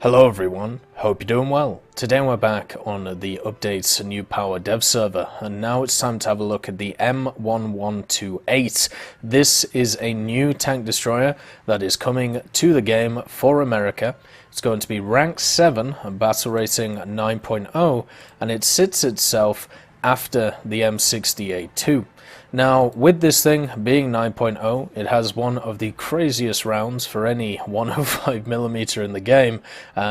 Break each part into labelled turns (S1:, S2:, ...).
S1: Hello everyone, hope you're doing well. Today we're back on the updates New Power dev server, and now it's time to have a look at the M1128. This is a new tank destroyer that is coming to the game for America. It's going to be rank 7 and battle rating 9.0, and it sits itself after the M68-2. Now, with this thing being 9.0, it has one of the craziest rounds for any 105mm in the game,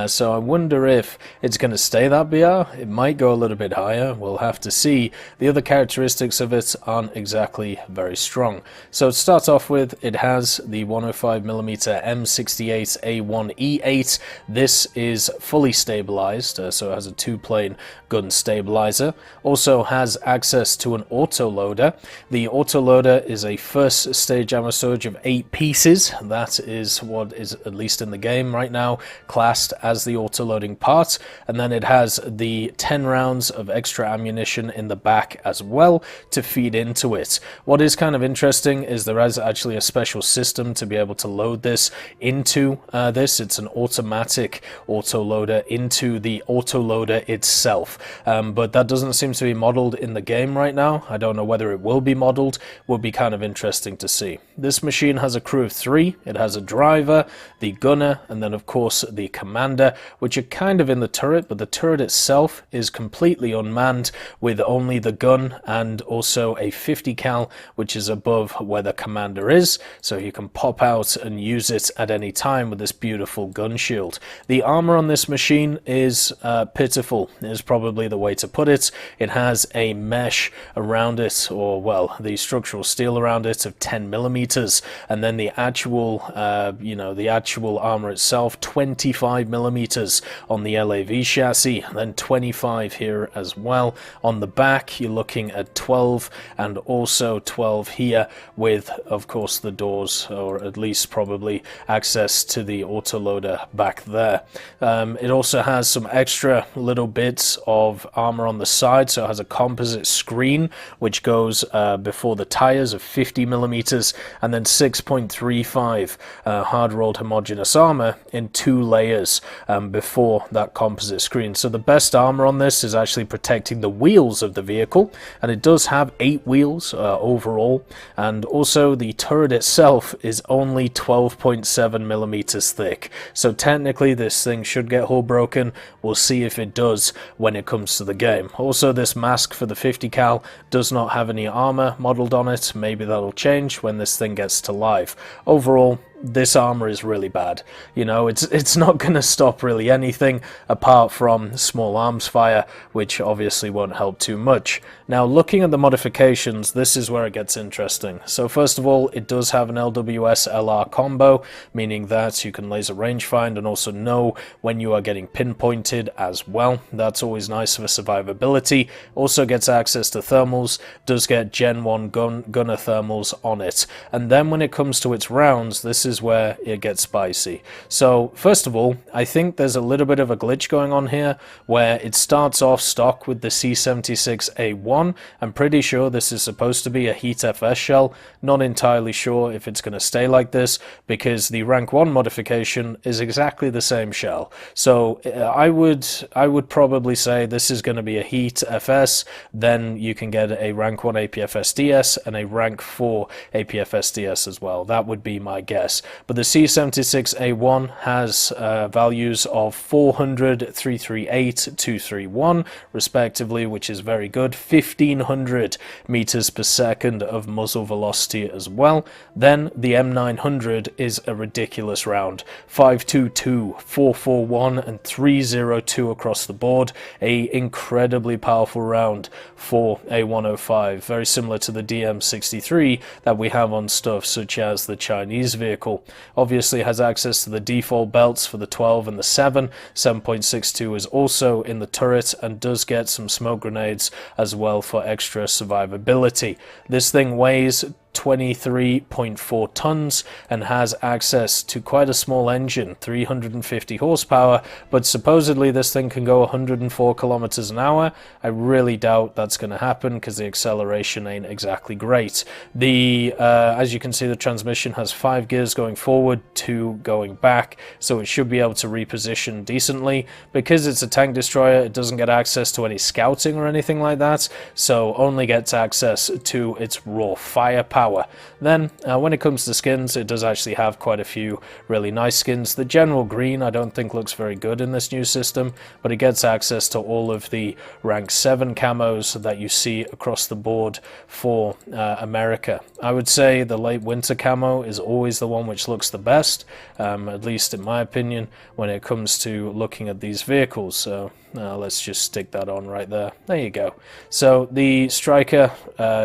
S1: so I wonder if it's going to stay that BR. It might go a little bit higher, we'll have to see. The other characteristics of it aren't exactly very strong. So to start off with, it has the 105mm M68A1E8. This is fully stabilized, so it has a 2-plane gun stabilizer. Also has access to an autoloader. The autoloader is a first stage ammo storage of 8 pieces. That is what is, at least in the game right now, classed as the autoloading part. And then it has the 10 rounds of extra ammunition in the back as well to feed into it. What is kind of interesting is there is actually a special system to be able to load this into this. It's an automatic autoloader into the autoloader itself. But that doesn't seem to be modeled in the game right now. I don't know whether it will be modeled. Would be kind of interesting to see. This machine has a crew of 3. It has a driver, the gunner, and then of course the commander, which are kind of in the turret, but the turret itself is completely unmanned with only the gun and also a 50 cal, which is above where the commander is, so you can pop out and use it at any time with this beautiful gun shield. The armor on this machine is pitiful, is probably the way to put it. It has a mesh around it, or well, the structural steel around it of 10mm, and then the actual the actual armor itself 25mm on the LAV chassis, and then 25 here as well. On the back you're looking at 12 and also 12 here, with of course the doors, or at least probably access to the autoloader back there. It also has some extra little bits of armor on the side, so it has a composite screen which goes before the tires of 50mm, and then 6.35 hard-rolled homogeneous armor in 2 layers before that composite screen. So the best armor on this is actually protecting the wheels of the vehicle, and it does have 8 wheels overall, and also the turret itself is only 12.7mm thick. So technically this thing should get hull broken. We'll see if it does when it comes to the game. Also, this mask for the 50 cal does not have any armor modeled on it. Maybe that'll change when this thing gets to live. Overall, this armor is really bad. You know, it's not going to stop really anything apart from small arms fire, which obviously won't help too much. Now, looking at the modifications, this is where it gets interesting. So first of all, it does have an LWS LR combo, meaning that you can laser rangefind and also know when you are getting pinpointed as well. That's always nice for survivability. Also gets access to thermals, does get Gen 1 gunner thermals on it. And then when it comes to its rounds, this is where it gets spicy. So first of all, I think there's a little bit of a glitch going on here where it starts off stock with the C76A1. I'm pretty sure this is supposed to be a Heat FS shell. Not entirely sure if it's going to stay like this, because the rank 1 modification is exactly the same shell. So I would probably say this is going to be a Heat FS, then you can get a rank 1 APFSDS and a rank 4 APFSDS as well. That would be my guess. But the C76A1 has values of 400, 338, 231 respectively, which is very good. 1500 meters per second of muzzle velocity as well. Then the M900 is a ridiculous round. 522, 441 and 302 across the board. A incredibly powerful round for a 105, very similar to the DM63 that we have on stuff such as the Chinese vehicle. Obviously has access to the default belts for the 12 and the 7. 7.62 is also in the turret and does get some smoke grenades as well for extra survivability. This thing weighs 23.4 tons and has access to quite a small engine, 350 horsepower, but supposedly this thing can go 104 kilometers an hour. I really doubt that's going to happen because the acceleration ain't exactly great. As you can see, the transmission has 5 gears going forward, 2 going back, so it should be able to reposition decently. Because it's a tank destroyer, it doesn't get access to any scouting or anything like that, so only gets access to its raw firepower. Then when it comes to skins, it does actually have quite a few really nice skins. The general green I don't think looks very good in this new system, but it gets access to all of the rank 7 camos that you see across the board for America. I would say the late winter camo is always the one which looks the best, at least in my opinion, when it comes to looking at these vehicles. So let's just stick that on right there. There you go. So the Stryker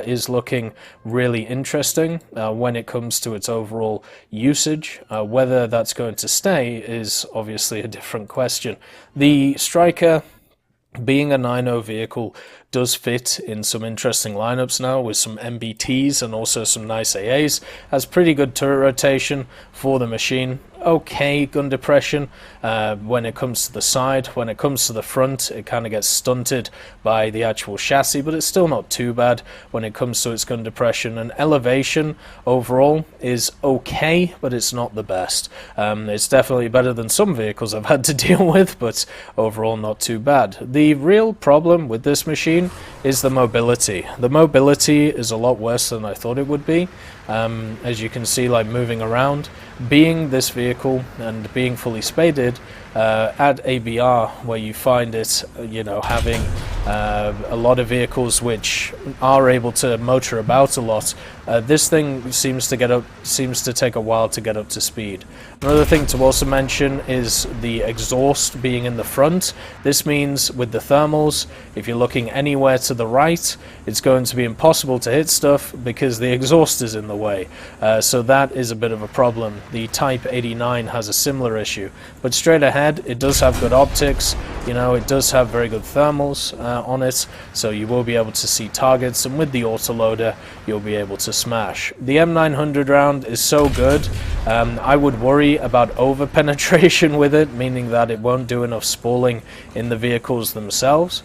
S1: is looking really interesting when it comes to its overall usage. Whether that's going to stay is obviously a different question. The Stryker, being a 9.0 vehicle, does fit in some interesting lineups now with some MBTs and also some nice AAs. Has pretty good turret rotation for the machine. Okay gun depression when it comes to the side. When it comes to the front, it kind of gets stunted by the actual chassis, but it's still not too bad when it comes to its gun depression. And elevation overall is okay, but it's not the best. It's definitely better than some vehicles I've had to deal with, but overall not too bad. The real problem with this machine is the mobility. The mobility is a lot worse than I thought it would be. As you can see, like moving around, being this vehicle and being fully spaded at ABR, where you find it, having a lot of vehicles which are able to motor about a lot, this thing seems to take a while to get up to speed. Another thing to also mention is the exhaust being in the front. This means with the thermals, if you're looking anywhere to the right, it's going to be impossible to hit stuff because the exhaust is in the way. So that is a bit of a problem. The Type 89 has a similar issue, but straight ahead it does have good optics. It does have very good thermals on it, so you will be able to see targets, and with the autoloader you'll be able to smash. The M900 round is so good. I would worry about over penetration with it, meaning that it won't do enough spalling in the vehicles themselves.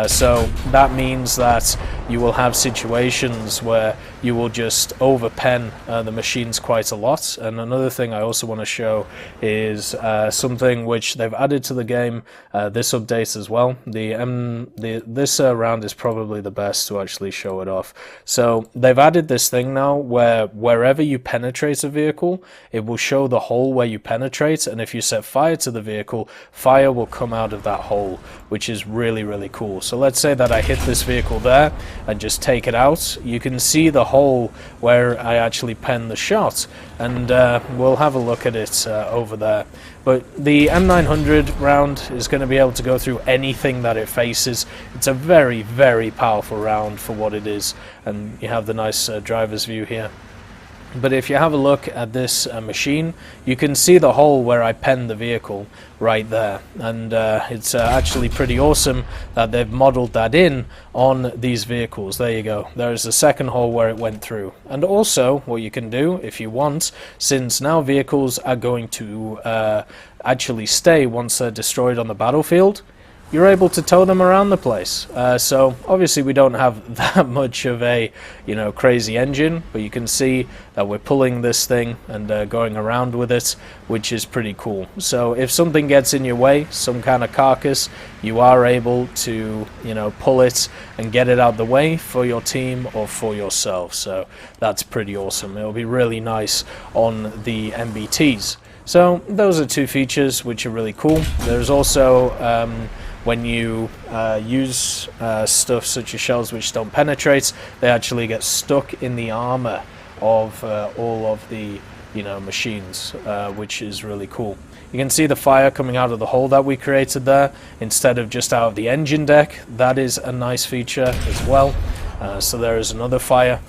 S1: So that means that you will have situations where you will just overpen the machines quite a lot. And another thing I also want to show is something which they've added to the game, this update as well. This round is probably the best to actually show it off. So they've added this thing now where wherever you penetrate a vehicle, it will show the hole where you penetrate, and if you set fire to the vehicle, fire will come out of that hole, which is really, really cool. So let's say that I hit this vehicle there and just take it out. You can see the hole where I actually penned the shot, and we'll have a look at it over there. But the M900 round is going to be able to go through anything that it faces. It's a very, very powerful round for what it is, and you have the nice driver's view here. But if you have a look at this machine, you can see the hole where I penned the vehicle right there, and it's actually pretty awesome that they've modeled that in on these vehicles. There you go, there's the second hole where it went through. And also what you can do if you want, since now vehicles are going to actually stay once they're destroyed on the battlefield, you're able to tow them around the place. So obviously we don't have that much of a crazy engine, but you can see that we're pulling this thing and going around with it, which is pretty cool. So if something gets in your way, some kind of carcass, you are able to pull it and get it out the way for your team or for yourself. So that's pretty awesome. It'll be really nice on the MBTs. So those are two features which are really cool. There's also when you use stuff such as shells which don't penetrate, they actually get stuck in the armor of all of the machines, which is really cool. You can see the fire coming out of the hole that we created there instead of just out of the engine deck. That is a nice feature as well. So there is another fire.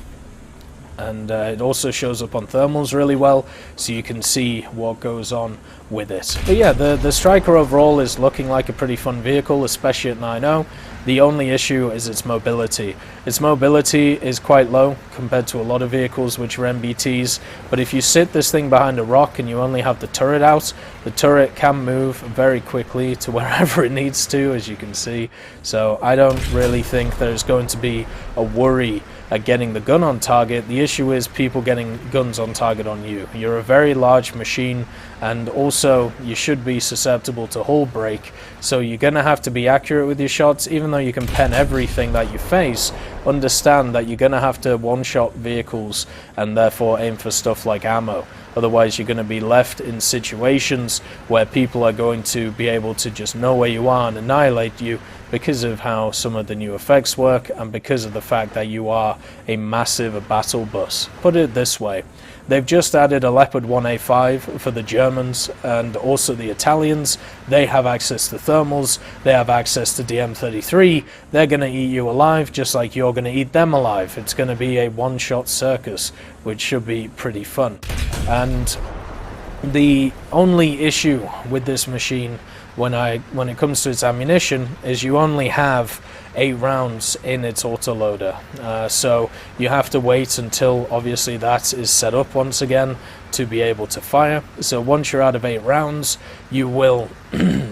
S1: And it also shows up on thermals really well, so you can see what goes on with it. But yeah, the Stryker overall is looking like a pretty fun vehicle, especially at 9.0. The only issue is its mobility. Its mobility is quite low compared to a lot of vehicles which are MBTs, but if you sit this thing behind a rock and you only have the turret out, the turret can move very quickly to wherever it needs to, as you can see. So I don't really think there's going to be a worry at getting the gun on target. The issue is people getting guns on target on you. You're a very large machine, and also you should be susceptible to hull break, so you're going to have to be accurate with your shots. Even though you can pen everything that you face, understand that you're going to have to one-shot vehicles and therefore aim for stuff like ammo. Otherwise you're going to be left in situations where people are going to be able to just know where you are and annihilate you because of how some of the new effects work and because of the fact that you are a massive battle bus. Put it this way, they've just added a Leopard 1A5 for the Germans and also the Italians. They have access to thermals, they have access to DM33, they're going to eat you alive just like you're going to eat them alive. It's going to be a one-shot circus, which should be pretty fun. And the only issue with this machine when it comes to its ammunition is you only have 8 rounds in its autoloader, so you have to wait until obviously that is set up once again to be able to fire. So once you're out of 8 rounds, you will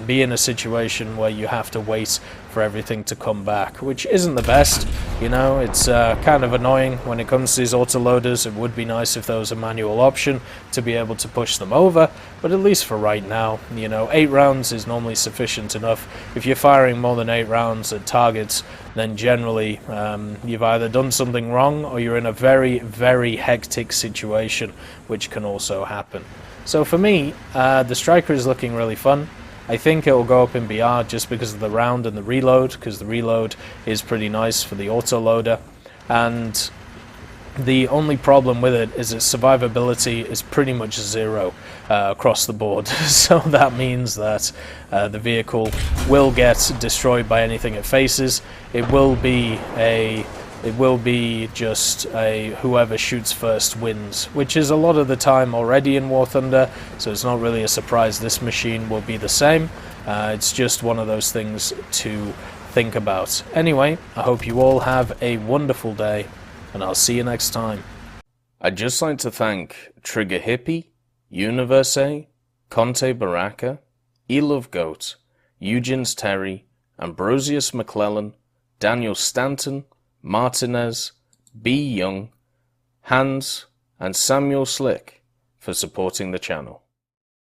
S1: be in a situation where you have to wait for everything to come back, which isn't the best. You know, it's kind of annoying when it comes to these autoloaders. It would be nice if there was a manual option to be able to push them over, but at least for right now, you know, 8 rounds is normally sufficient enough. If you're firing more than 8 rounds at targets, then generally you've either done something wrong or you're in a very, very hectic situation, which can also happen. So for me, the Stryker is looking really fun. I think it will go up in BR just because of the round and the reload, because the reload is pretty nice for the autoloader. And the only problem with it is its survivability is pretty much 0 across the board. So that means that the vehicle will get destroyed by anything it faces. It will be just a whoever shoots first wins, which is a lot of the time already in War Thunder, so it's not really a surprise this machine will be the same. It's just one of those things to think about. Anyway, I hope you all have a wonderful day, and I'll see you next time. I'd just like to thank Trigger Hippie, Universe, Conte Baraka, Elove Goat, Eugens Terry, Ambrosius McClellan, Daniel Stanton, Martinez, B. Young, Hans, and Samuel Slick for supporting the channel.